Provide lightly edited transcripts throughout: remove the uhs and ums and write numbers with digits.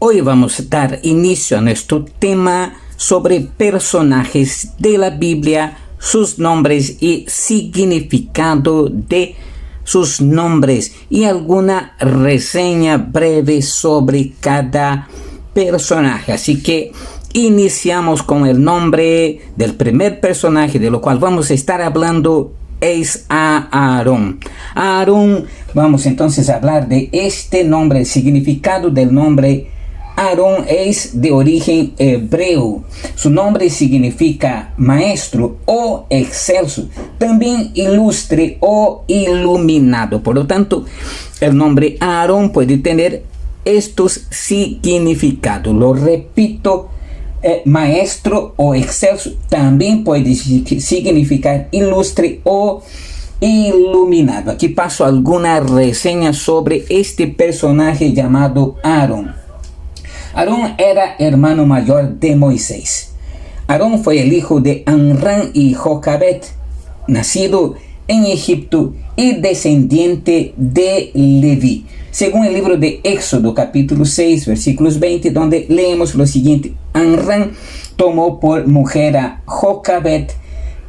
Hoy vamos a dar inicio a nuestro tema sobre personajes de la Biblia, sus nombres y significado de sus nombres y alguna reseña breve sobre cada personaje. Así que iniciamos con el nombre del primer personaje de lo cual vamos a estar hablando. Es a Aarón. Aarón, vamos entonces a hablar de este nombre. El significado del nombre Aarón es de origen hebreo. Su nombre significa maestro o excelso, también ilustre o iluminado. Por lo tanto, el nombre Aarón puede tener estos significados. Lo repito, maestro o excelso también puede significar ilustre o iluminado. Aquí paso alguna reseña sobre este personaje llamado Aarón. Aarón era hermano mayor de Moisés. Aarón fue el hijo de Amram y Jocabed, nacido en Egipto y descendiente de Leví, según el libro de Éxodo capítulo 6 versículos 20, donde leemos lo siguiente: Amram tomó por mujer a Jocabed,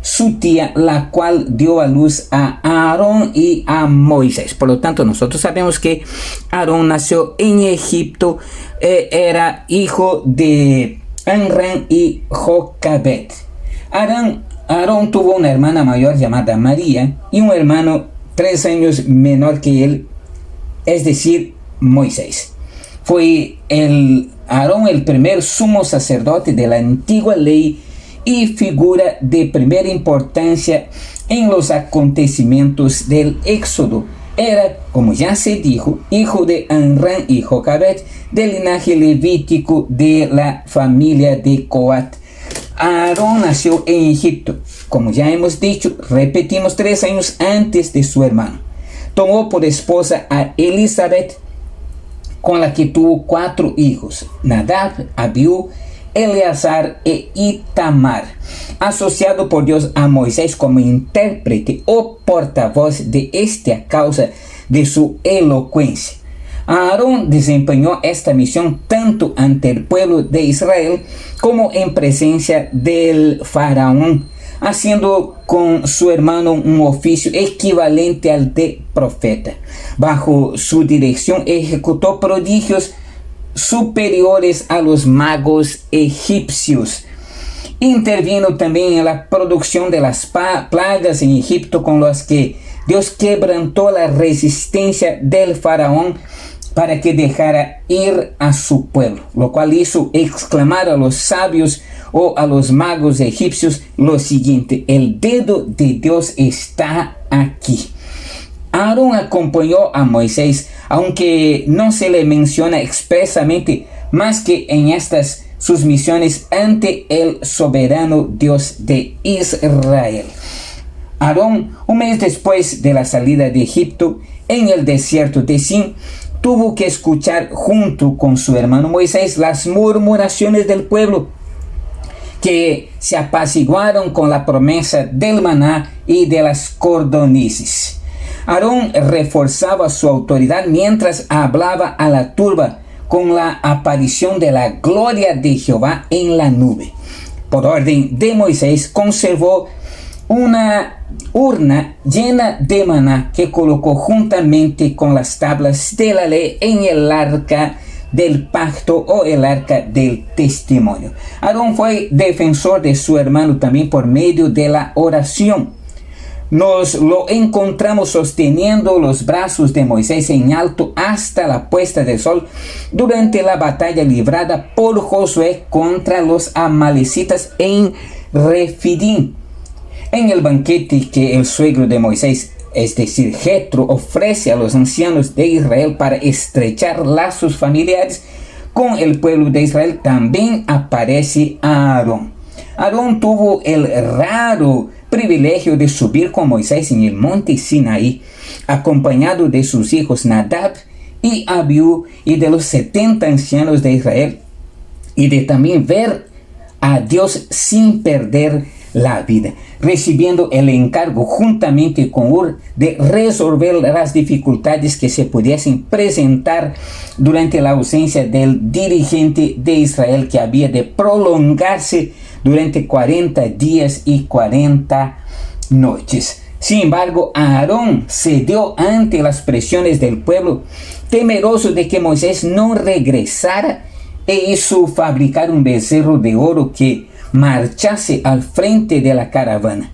su tía, la cual dio a luz a Aarón y a Moisés. Por lo tanto, nosotros sabemos que Aarón nació en Egipto, era hijo de Amram y Jocabed. Aarón tuvo una hermana mayor llamada María y un hermano 3 años menor que él, es decir, Moisés. Fue Aarón el primer sumo sacerdote de la antigua ley y figura de primera importancia en los acontecimientos del Éxodo. Era, como ya se dijo, hijo de Amram y Jocabed, del linaje levítico de la familia de Coat. Aarón nació en Egipto, como ya hemos dicho, repetimos, 3 años antes de su hermano. Tomó por esposa a Elizabeth, con la que tuvo 4 hijos: Nadab, Abiú, Eleazar e Itamar, asociado por Dios a Moisés como intérprete o portavoz de este a causa de su elocuencia. Aarón desempeñó esta misión tanto ante el pueblo de Israel como en presencia del faraón, haciendo con su hermano un oficio equivalente al de profeta. Bajo su dirección ejecutó prodigios superiores a los magos egipcios. Intervino también en la producción de las plagas en Egipto, con las que Dios quebrantó la resistencia del faraón para que dejara ir a su pueblo, lo cual hizo exclamar a los sabios o a los magos egipcios lo siguiente: el dedo de Dios está aquí. Aarón acompañó a Moisés, aunque no se le menciona expresamente más que en estas sus misiones ante el soberano Dios de Israel. Aarón, un mes después de la salida de Egipto, en el desierto de Sin, tuvo que escuchar junto con su hermano Moisés las murmuraciones del pueblo, que se apaciguaron con la promesa del maná y de las codornices. Aarón reforzaba su autoridad mientras hablaba a la turba con la aparición de la gloria de Jehová en la nube. Por orden de Moisés, conservó una urna llena de maná que colocó juntamente con las tablas de la ley en el arca del pacto o el arca del testimonio. Aarón fue defensor de su hermano también por medio de la oración. Nos lo encontramos sosteniendo los brazos de Moisés en alto hasta la puesta del sol durante la batalla librada por Josué contra los amalecitas en Refidim. En el banquete que el suegro de Moisés, es decir, Jetro, ofrece a los ancianos de Israel para estrechar lazos familiares con el pueblo de Israel, también aparece Aarón. Aarón tuvo el raro privilegio de subir con Moisés en el monte Sinaí, acompañado de sus hijos Nadab y Abiú y de los 70 ancianos de Israel, y de también ver a Dios sin perder la vida, recibiendo el encargo juntamente con Ur de resolver las dificultades que se pudiesen presentar durante la ausencia del dirigente de Israel, que había de prolongarse durante 40 días y 40 noches. Sin embargo, Aarón cedió ante las presiones del pueblo, temeroso de que Moisés no regresara, e hizo fabricar un becerro de oro que marchase al frente de la caravana.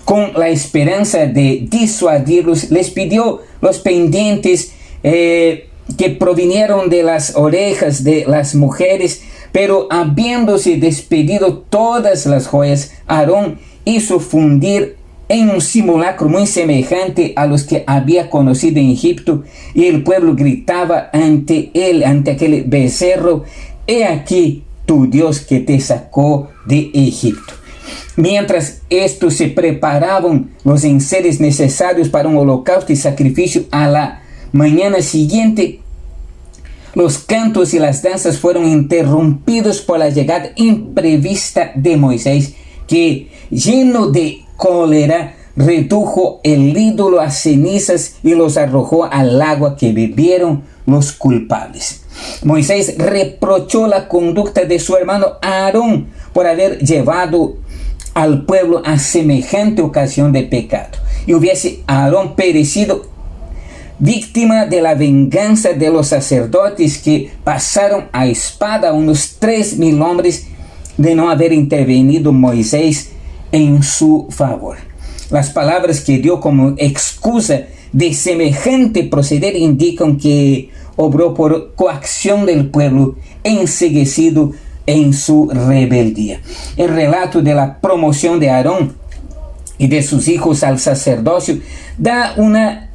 Con la esperanza de disuadirlos, les pidió los pendientes que provinieron de las orejas de las mujeres, pero habiéndose despedido todas las joyas, Aarón hizo fundir en un simulacro muy semejante a los que había conocido en Egipto, y el pueblo gritaba ante él, ante aquel becerro: «He aquí tu Dios que te sacó de Egipto». Mientras estos se preparaban los enseres necesarios para un holocausto y sacrificio, a la mañana siguiente los cantos y las danzas fueron interrumpidos por la llegada imprevista de Moisés, que, lleno de cólera, redujo el ídolo a cenizas y los arrojó al agua que bebieron los culpables. Moisés reprochó la conducta de su hermano Aarón por haber llevado al pueblo a semejante ocasión de pecado, y hubiese Aarón perecido víctima de la venganza de los sacerdotes, que pasaron a espada a unos 3,000 hombres, de no haber intervenido Moisés en su favor. Las palabras que dio como excusa de semejante proceder indican que obró por coacción del pueblo, enceguecido en su rebeldía. El relato de la promoción de Aarón y de sus hijos al sacerdocio da una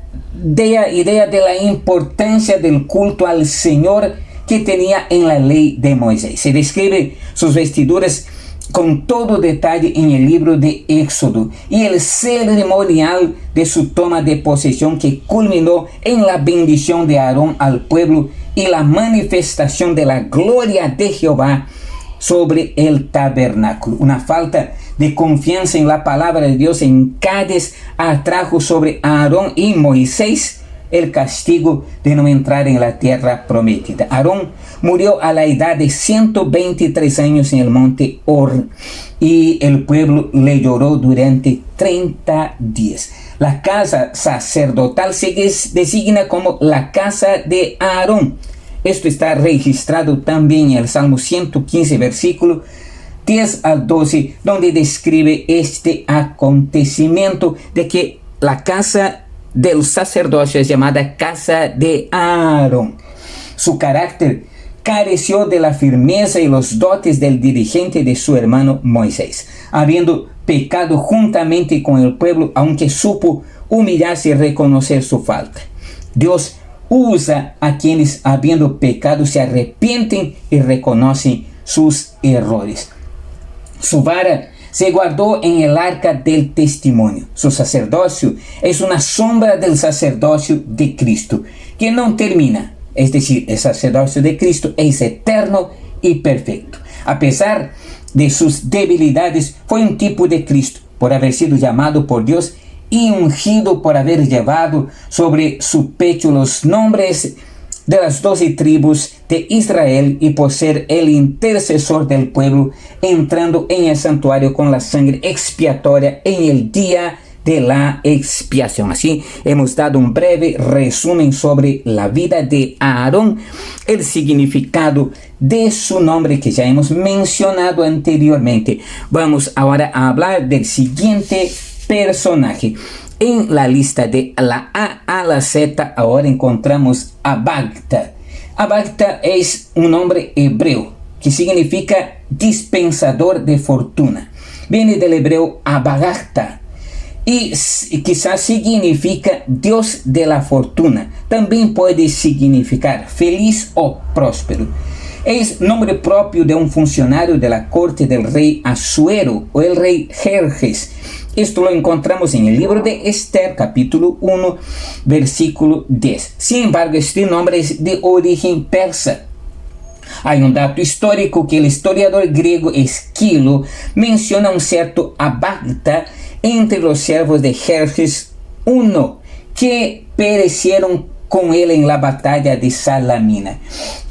idea de la importancia del culto al Señor que tenía en la ley de Moisés. Se describe sus vestiduras con todo detalle en el libro de Éxodo, y el ceremonial de su toma de posesión, que culminó en la bendición de Aarón al pueblo y la manifestación de la gloria de Jehová sobre el tabernáculo. Una falta de confianza en la palabra de Dios en Cádiz atrajo sobre Aarón y Moisés el castigo de no entrar en la tierra prometida. Aarón murió a la edad de 123 años en el monte Hor, y el pueblo le lloró durante 30 días. La casa sacerdotal se designa como la casa de Aarón. Esto está registrado también en el Salmo 115, versículo 10 al 12, donde describe este acontecimiento de que la casa del sacerdocio es llamada casa de Aarón. Su carácter careció de la firmeza y los dotes del dirigente de su hermano Moisés, habiendo pecado juntamente con el pueblo, aunque supo humillarse y reconocer su falta. Dios usa a quienes, habiendo pecado, se arrepienten y reconocen sus errores. Su vara se guardó en el arca del testimonio. Su sacerdocio es una sombra del sacerdocio de Cristo, que no termina. Es decir, el sacerdocio de Cristo es eterno y perfecto. A pesar de sus debilidades, fue un tipo de Cristo, por haber sido llamado por Dios y ungido por haber llevado sobre su pecho los nombres de las 12 tribus de Israel, y por ser el intercesor del pueblo, entrando en el santuario con la sangre expiatoria en el día de la expiación. Así hemos dado un breve resumen sobre la vida de Aarón, el significado de su nombre que ya hemos mencionado anteriormente. Vamos ahora a hablar del siguiente personaje. En la lista de la A a la Z ahora encontramos a Bagta. Bagta es un nombre hebreo que significa dispensador de fortuna. Viene del hebreo Abagta y quizás significa Dios de la fortuna. También puede significar feliz o próspero. Es nombre propio de un funcionario de la corte del rey Asuero o el rey Jerjes. Esto lo encontramos en el libro de Esther, capítulo 1, versículo 10. Sin embargo, este nombre es de origen persa. Hay un dato histórico que el historiador griego Esquilo menciona un cierto Abagta entre los siervos de Jerjes I que perecieron con él en la batalla de Salamina.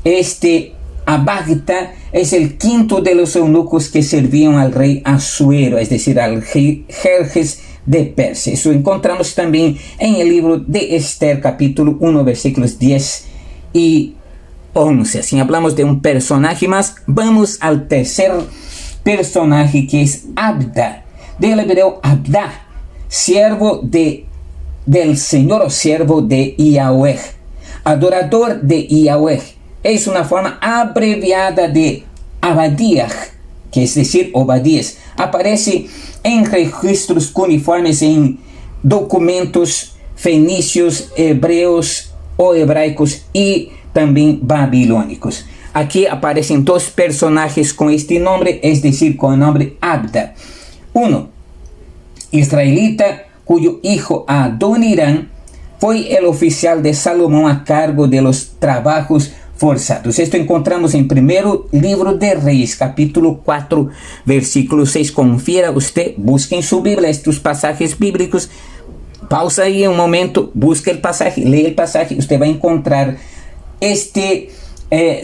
Este Abagta es el quinto de los eunucos que servían al rey Asuero, es decir, al rey Jerjes de Persia. Eso encontramos también en el libro de Esther, capítulo 1, versículos 10 y 11. Así hablamos de un personaje más. Vamos al tercer personaje, que es Abda, del hebreo Abda, siervo del Señor o siervo de Yahweh, adorador de Yahweh. Es una forma abreviada de Abadiah, que es decir, Obadías. Aparece en registros cuneiformes en documentos fenicios, hebreos o hebraicos y también babilónicos. Aquí aparecen dos personajes con este nombre, es decir, con el nombre Abda. Uno, israelita, cuyo hijo Adoniram fue el oficial de Salomón a cargo de los trabajos forzados. Esto encontramos en primero libro de Reyes, capítulo 4, versículo 6. Confiera usted, busque en su Biblia estos pasajes bíblicos. Pausa ahí un momento, busque el pasaje, lee el pasaje. Usted va a encontrar este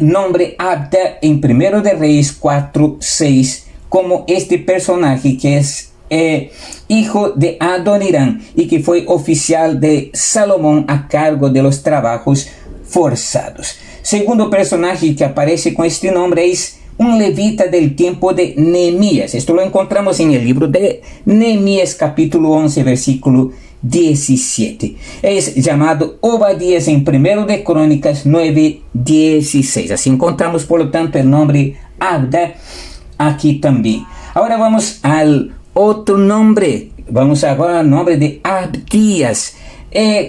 nombre Abda en primero de Reyes 4, 6 como este personaje que es hijo de Adoniram y que fue oficial de Salomón a cargo de los trabajos forzados. Segundo personaje que aparece con este nombre es un levita del tiempo de Nehemías. Esto lo encontramos en el libro de Nehemías, capítulo 11, versículo 17. Es llamado Obadías en primero de Crónicas 9, 16. Así encontramos, por lo tanto, el nombre Abda aquí también. Ahora vamos al otro nombre. Vamos ahora al nombre de Abdías.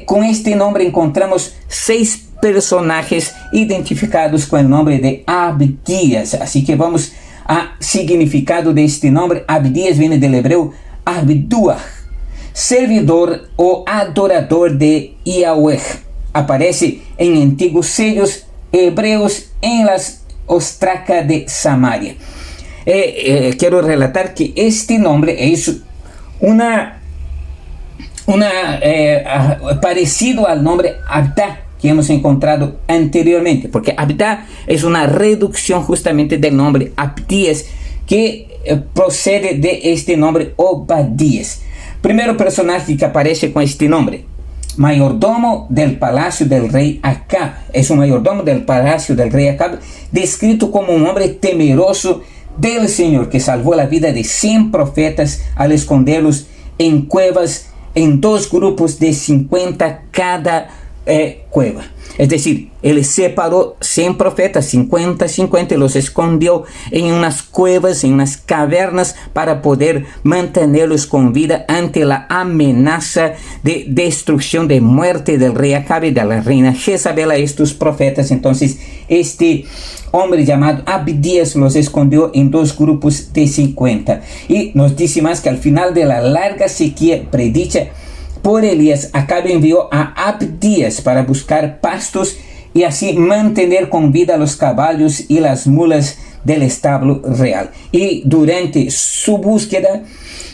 Con este nombre encontramos 6 personajes identificados con el nombre de Abdías. Así que vamos al significado de este nombre. Abdías viene del hebreo Abduah, servidor o adorador de Yahweh. Aparece en antiguos sellos hebreos en las ostracas de Samaria. Quiero relatar que este nombre es parecido al nombre Abda que hemos encontrado anteriormente, porque Abda es una reducción justamente del nombre Abdías, que procede de este nombre Obadías. Primero personaje que aparece con este nombre, mayordomo del palacio del rey Acab. Es un mayordomo del palacio del rey Acab, descrito como un hombre temeroso del Señor, que salvó la vida de 100 profetas al esconderlos en cuevas, en 2 grupos de 50 cada cueva. Es decir, él separó 100 profetas, 50, los escondió en unas cuevas, en unas cavernas, para poder mantenerlos con vida ante la amenaza de destrucción, de muerte del rey Acab y de la reina Jezabel a estos profetas. Entonces, este hombre llamado Abdías los escondió en 2 grupos de 50. Y nos dice más que al final de la larga sequía predicha por Elías, Acab envió a Abdías para buscar pastos y así mantener con vida los caballos y las mulas del establo real. Y durante su búsqueda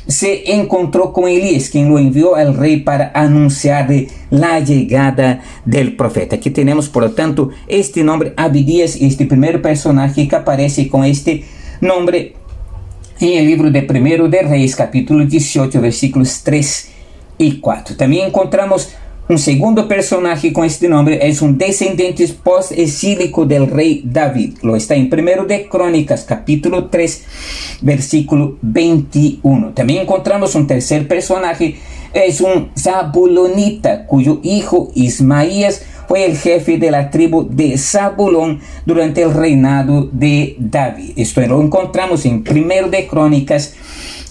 se encontró con Elías, quien lo envió al rey para anunciar la llegada del profeta. Aquí tenemos, por lo tanto, este nombre Abdías, este primer personaje que aparece con este nombre en el libro de Primero de Reyes, capítulo 18, versículos 3 y 4. También encontramos un segundo personaje con este nombre, es un descendiente post-exílico del rey David. Lo está en Primero de Crónicas, capítulo 3, versículo 21. También encontramos un tercer personaje, es un zabulonita, cuyo hijo Ismaías fue el jefe de la tribu de Zabulón durante el reinado de David. Esto lo encontramos en Primero de Crónicas,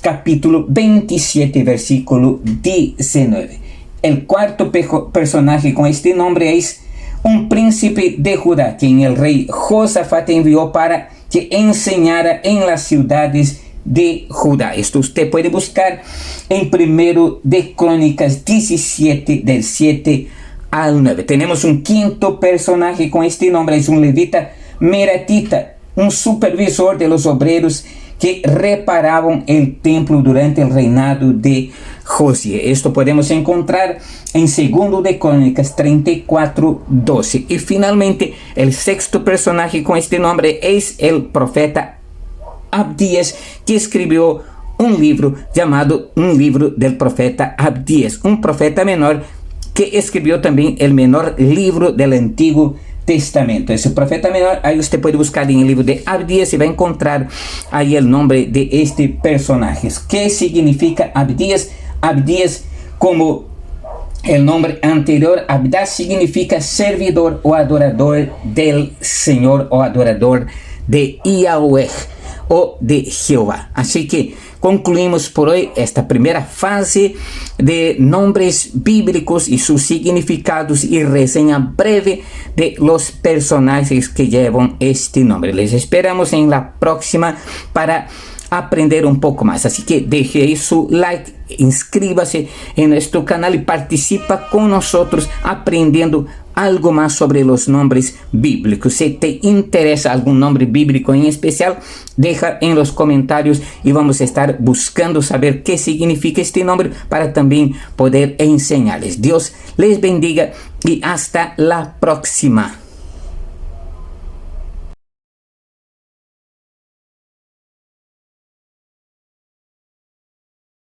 capítulo 27, versículo 19. El cuarto personaje con este nombre es un príncipe de Judá, quien el rey Josafat envió para que enseñara en las ciudades de Judá. Esto usted puede buscar en Primero de Crónicas 17, del 7 al 9. Tenemos un quinto personaje con este nombre, es un levita Meratita, un supervisor de los obreros que reparaban el templo durante el reinado de Josías. Esto podemos encontrar en 2 de Crónicas 34:12. Y finalmente, el sexto personaje con este nombre es el profeta Abdías, que escribió un libro llamado Un libro del profeta Abdías, un profeta menor que escribió también el menor libro del Antiguo Testamento. Ese profeta menor, ahí usted puede buscar en el libro de Abdías y va a encontrar ahí el nombre de este personaje. ¿Qué significa Abdías? Abdías, como el nombre anterior, Abdá significa servidor o adorador del Señor o adorador de Yahweh o de Jehová. Así que concluimos por hoy esta primera fase de nombres bíblicos y sus significados y reseña breve de los personajes que llevan este nombre. Les esperamos en la próxima para aprender un poco más. Así que deje ahí su like, inscríbase en nuestro canal y participa con nosotros aprendiendo algo más sobre los nombres bíblicos. Si te interesa algún nombre bíblico en especial, deja en los comentarios y vamos a estar buscando saber qué significa este nombre para también poder enseñarles. Dios les bendiga y hasta la próxima.